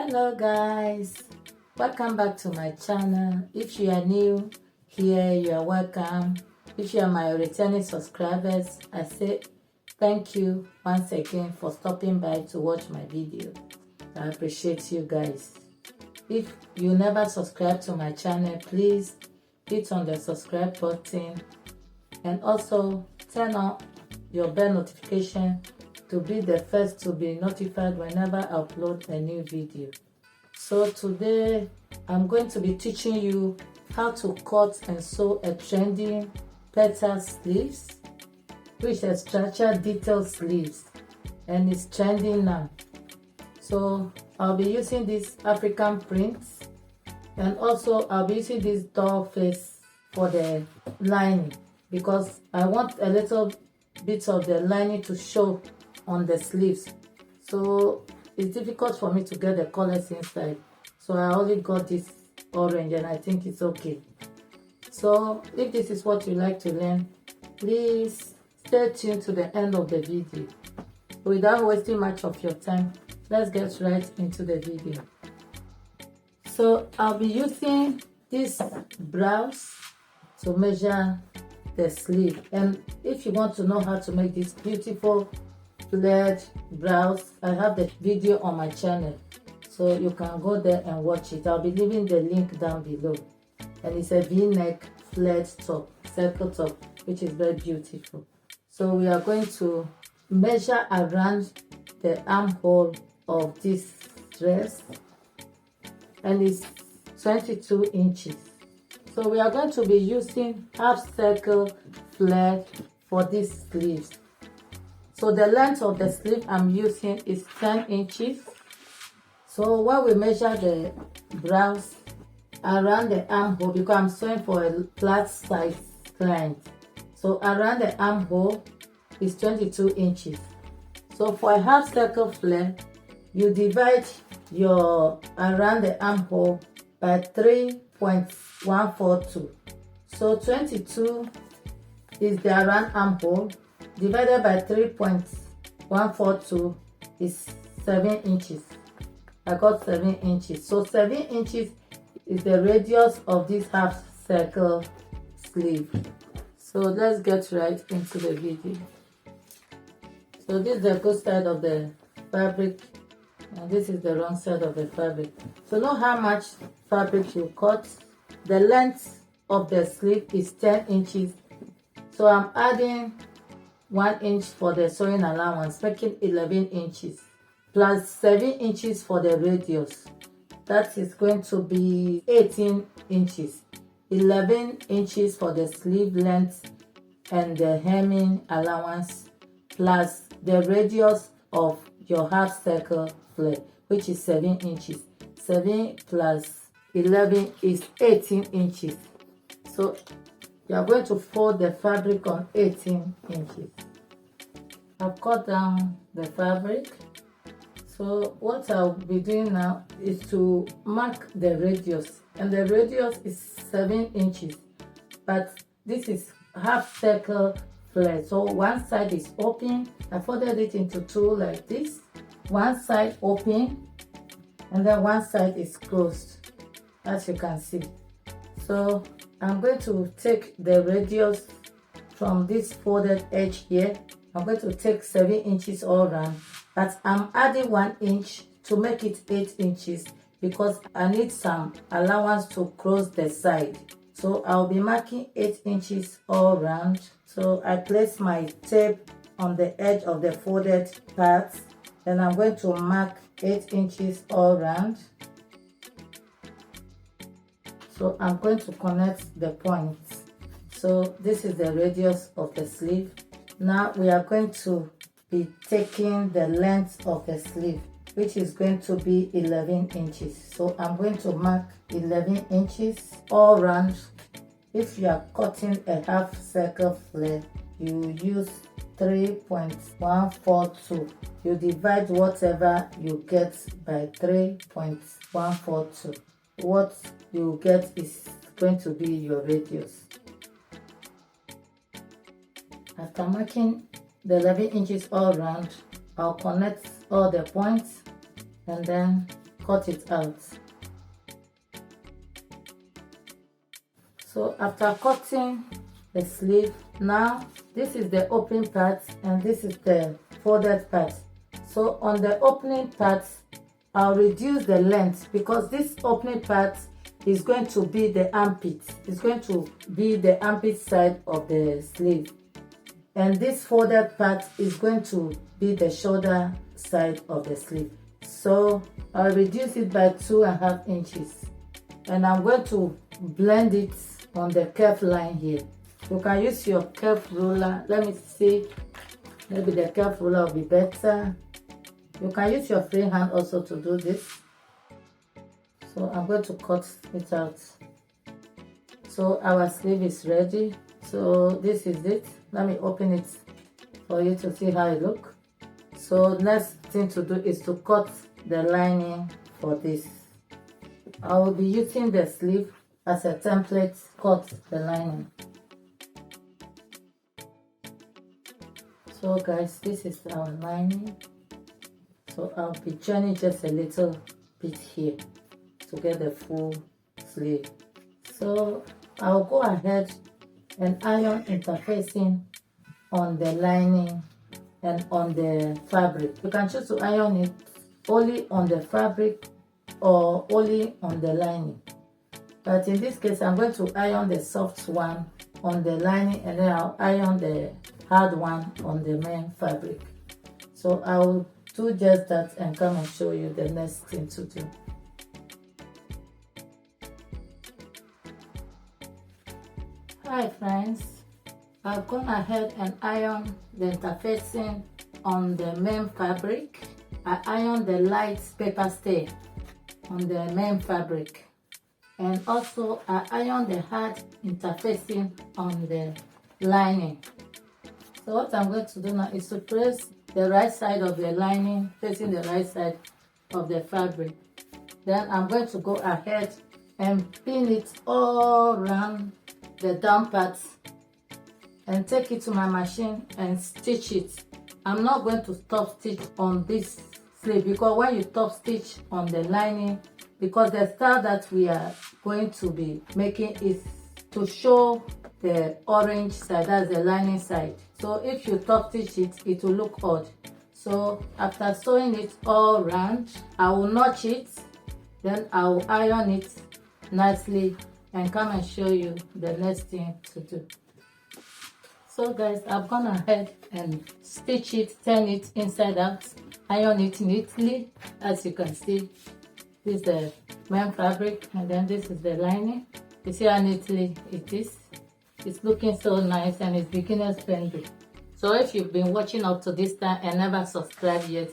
Hello guys, welcome back to my channel. If you are new here, you are welcome. If you are my returning subscribers, I say thank you once again for stopping by to watch my video. I appreciate you guys. If you never subscribe to my channel, please hit on the subscribe button and also turn on your bell notification to be the first to be notified whenever I upload a new video. So today I'm going to be teaching you how to cut and sew a trending petal sleeves, which is structured detail sleeves, and it's trending now. So I'll be using this African prints, and also I'll be using this doll face for the lining because I want a little bit of the lining to show on the sleeves. So it's difficult for me to get the colors inside, so I only got this orange and I think it's okay. So if this is what you like to learn, please stay tuned to the end of the video. Without wasting much of your time, let's get right into the video. So I'll be using this blouse to measure the sleeve, and if you want to know how to make this beautiful flared blouse, I have the video on my channel, so you can go there and watch it. I'll be leaving the link down below, and it's a v-neck flared top, circle top, which is very beautiful. So we are going to measure around the armhole of this dress, and it's 22 inches. So we are going to be using half circle flare for these sleeves. So the length of the sleeve I'm using is 10 inches. So when we measure the blouse around the armhole, because I'm sewing for a plus size client, so around the armhole is 22 inches. So for a half circle flare, you divide your around the armhole by 3.142. So 22 is the around armhole, divided by 3.142 is 7 inches. I got 7 inches. So 7 inches is the radius of this half circle sleeve. So let's get right into the video. So this is the good side of the fabric, and this is the wrong side of the fabric. So know how much fabric you cut. The length of the sleeve is 10 inches. So I'm adding 1 inch for the sewing allowance, making 11 inches, plus 7 inches for the radius. That is going to be 18 inches. 11 inches for the sleeve length and the hemming allowance, plus the radius of your half circle flare, which is 7 inches. 7 plus 11 is 18 inches. So you are going to fold the fabric on 18 inches. I've cut down the fabric. So what I'll be doing now is to mark the radius, and the radius is 7 inches, but this is half circle flare. So one side is open. I folded it into two like this. One side open and then one side is closed, as you can see. So I'm going to take the radius from this folded edge here. I'm going to take 7 inches all around, but I'm adding 1 inch to make it 8 inches because I need some allowance to close the side. So I'll be marking 8 inches all around. So I place my tape on the edge of the folded part, and I'm going to mark 8 inches all around. So I'm going to connect the points. So this is the radius of the sleeve. Now we are going to be taking the length of the sleeve, which is going to be 11 inches. So I'm going to mark 11 inches all around. If you are cutting a half circle flare, you use 3.142. You divide whatever you get by 3.142. What you get is going to be your radius. After marking the 11 inches all around, I'll connect all the points and then cut it out. So after cutting the sleeve, now this is the open part and this is the folded part. So on the opening part, I'll reduce the length because this opening part is going to be the armpit. It's going to be the armpit side of the sleeve. And this folded part is going to be the shoulder side of the sleeve. So I'll reduce it by 2.5 inches. And I'm going to blend it on the curve line here. You can use your curve ruler. Let me see. Maybe the curve ruler will be better. You can use your free hand also to do this. So I'm going to cut it out. So our sleeve is ready. So this is it. Let me open it for you to see how it looks. So next thing to do is to cut the lining for this. I will be using the sleeve as a template to cut the lining. So guys, this is our lining. So I'll be joining just a little bit here to get the full sleeve. So I'll go ahead and iron interfacing on the lining and on the fabric. You can choose to iron it only on the fabric or only on the lining. But in this case, I'm going to iron the soft one on the lining and then I'll iron the hard one on the main fabric. So I'll do just that and come and show you the next thing to do. Hi friends, I've gone ahead and ironed the interfacing on the main fabric. I ironed the light paper stay on the main fabric, and also I ironed the hard interfacing on the lining. So what I'm going to do now is to press the right side of the lining facing the right side of the fabric. Then I'm going to go ahead and pin it all around the down part and take it to my machine and stitch it. I'm not going to top stitch on this sleeve because when you top stitch on the lining, because the style that we are going to be making is to show the orange side, that's the lining side. So if you top stitch it, it will look odd. So after sewing it all around, I will notch it, then I will iron it nicely and come and show you the next thing to do. So guys, I've gone ahead and stitch it, turn it inside out, iron it neatly. As you can see, this is the main fabric and then this is the lining. You see how neatly it is. It's looking so nice and it's beginner friendly. So if you've been watching up to this time and never subscribed yet,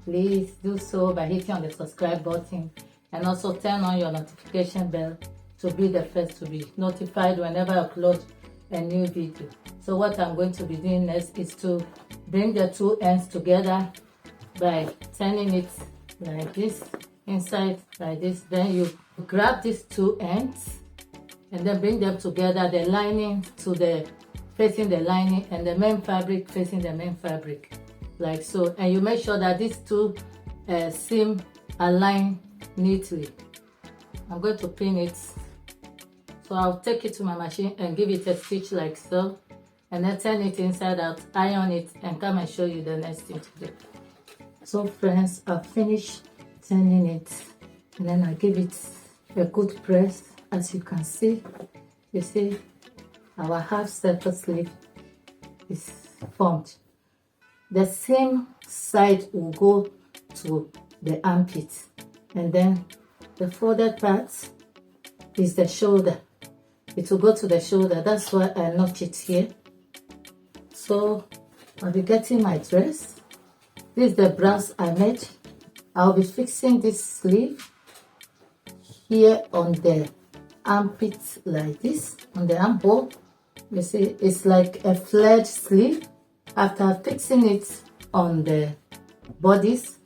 please do so by hitting on the subscribe button and also turn on your notification bell to be the first to be notified whenever I upload a new video. So what I'm going to be doing next is to bring the two ends together by turning it like this, inside like this. Then you grab these two ends and then bring them together, the lining to the facing the lining and the main fabric facing the main fabric, like so. And you make sure that these two seam align neatly. I'm going to pin it. So I'll take it to my machine and give it a stitch like so, and then turn it inside out, iron it, and come and show you the next thing to do. So friends, I've finished turning it, and then I give it a good press. As you can see, you see our half circle sleeve is formed. The same side will go to the armpit, and then the folded part is the shoulder. It will go to the shoulder. That's why I notch it here. So I'll be getting my dress. This is the blouse I made. I'll be fixing this sleeve here on the armpit like this, on the armhole. You see, it's like a flared sleeve. After fixing it on the bodice,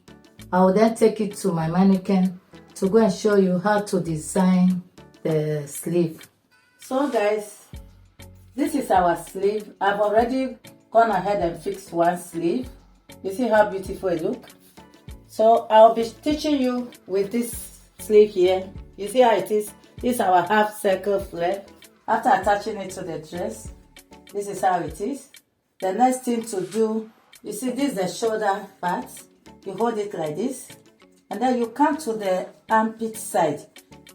I will then take it to my mannequin to go and show you how to design the sleeve. So guys, this is our sleeve. I've already gone ahead and fixed one sleeve. You see how beautiful it looks? So I'll be teaching you with this sleeve here. You see how it is? This is our half circle flare. After attaching it to the dress, this is how it is. The next thing to do, you see this is the shoulder part. You hold it like this, and then you come to the armpit side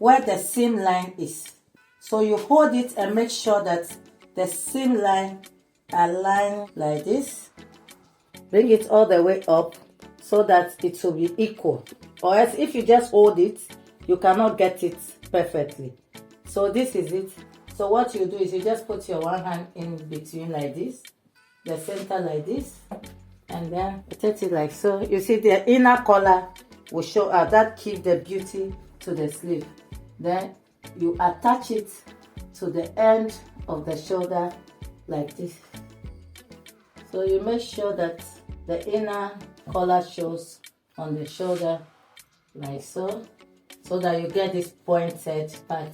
where the seam line is. So you hold it and make sure that the seam line align like this. Bring it all the way up so that it will be equal. Or else if you just hold it, you cannot get it perfectly. So this is it. So what you do is you just put your one hand in between like this, the center like this, and then rotate it like so. You see the inner collar will show up. That gives the beauty to the sleeve. Then you attach it to the end of the shoulder like this. So you make sure that the inner collar shows on the shoulder like so, so that you get this pointed part.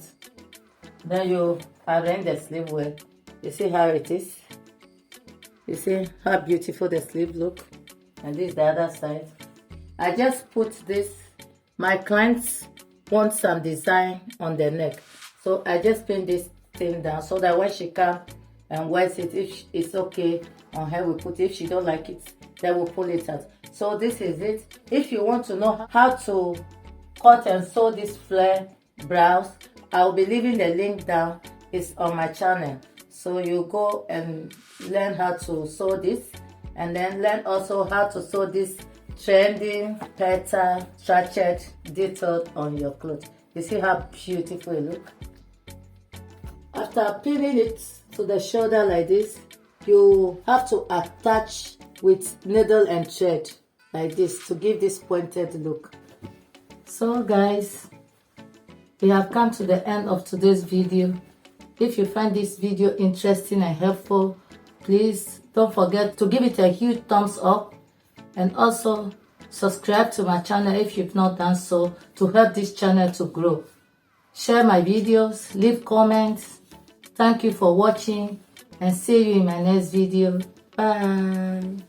Then you arrange the sleeve well. You see how it is? You see how beautiful the sleeve look? And this is the other side. I just put this. My clients want some design on the neck, so I just pin this thing down so that when she comes and wears it, if it's okay on her, we put it. If she don't like it, then we'll pull it out. So this is it. If you want to know how to cut and sew this flare blouse, I'll be leaving the link down. It's on my channel, so you go and learn how to sew this, and then learn also how to sew this trending petal sachet detailed on your clothes. You see how beautiful it looks? After pinning it to the shoulder like this, you have to attach with needle and thread like this to give this pointed look. So guys, we have come to the end of today's video. If you find this video interesting and helpful, please don't forget to give it a huge thumbs up, and also subscribe to my channel if you've not done so, to help this channel to grow. Share my videos, leave comments. Thank you for watching, and see you in my next video. Bye.